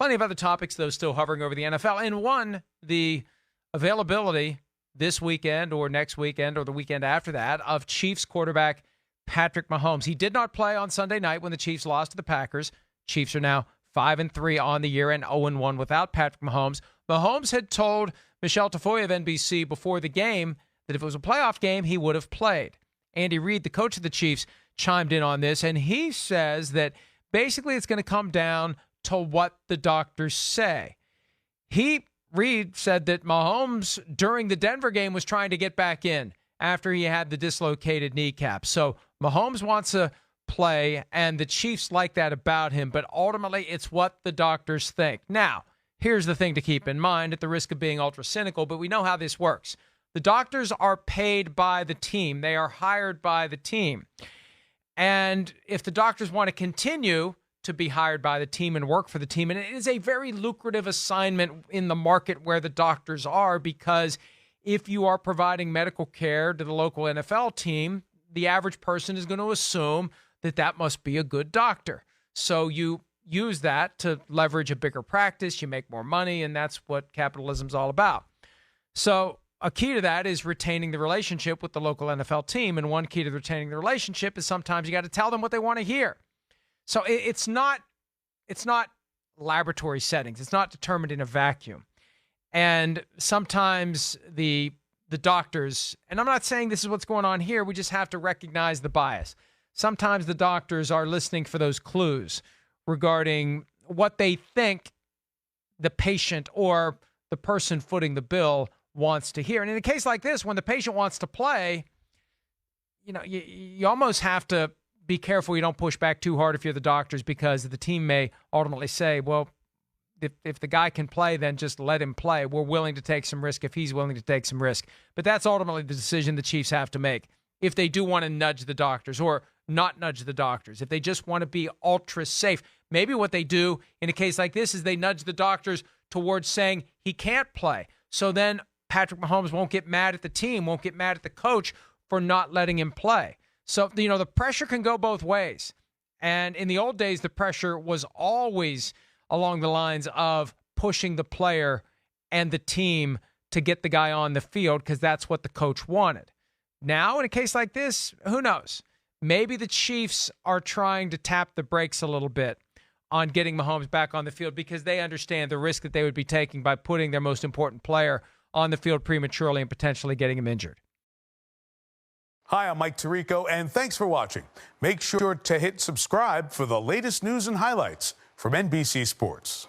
Plenty of other topics, though, still hovering over the NFL. And one, the availability this weekend or next weekend or the weekend after that of Chiefs quarterback Patrick Mahomes. He did not play on Sunday night when the Chiefs lost to the Packers. Chiefs are now 5-3 on the year and 0-1 without Patrick Mahomes. Mahomes had told Michelle Tafoya of NBC before the game that if it was a playoff game, he would have played. Andy Reid, the coach of the Chiefs, chimed in on this, and he says that basically it's going to come down to what the doctors say. Reid said that Mahomes, during the Denver game, was trying to get back in after he had the dislocated kneecap. So Mahomes wants to play, and the Chiefs like that about him, but ultimately it's what the doctors think. Now, here's the thing to keep in mind, at the risk of being ultra cynical, but we know how this works. The doctors are paid by the team. They are hired by the team. And if the doctors want to continue to be hired by the team and work for the team, and it is a very lucrative assignment in the market where the doctors are, because if you are providing medical care to the local NFL team, the average person is going to assume that that must be a good doctor. So you use that to leverage a bigger practice, you make more money, and that's what capitalism's all about. So a key to that is retaining the relationship with the local NFL team, and one key to retaining the relationship is sometimes you got to tell them what they want to hear. So it's not laboratory settings. It's not determined in a vacuum. And sometimes the doctors, and I'm not saying this is what's going on here, we just have to recognize the bias. Sometimes the doctors are listening for those clues regarding what they think the patient or the person footing the bill wants to hear. And in a case like this, when the patient wants to play, you almost have to be careful you don't push back too hard if you're the doctors, because the team may ultimately say, well, if the guy can play, then just let him play. We're willing to take some risk if he's willing to take some risk. But that's ultimately the decision the Chiefs have to make. If they do want to nudge the doctors or not nudge the doctors, if they just want to be ultra safe, maybe what they do in a case like this is they nudge the doctors towards saying he can't play. So then Patrick Mahomes won't get mad at the team, won't get mad at the coach for not letting him play. So, the pressure can go both ways. And in the old days, the pressure was always along the lines of pushing the player and the team to get the guy on the field because that's what the coach wanted. Now, in a case like this, who knows? Maybe the Chiefs are trying to tap the brakes a little bit on getting Mahomes back on the field because they understand the risk that they would be taking by putting their most important player on the field prematurely and potentially getting him injured. Hi, I'm Mike Tirico, and thanks for watching. Make sure to hit subscribe for the latest news and highlights from NBC Sports.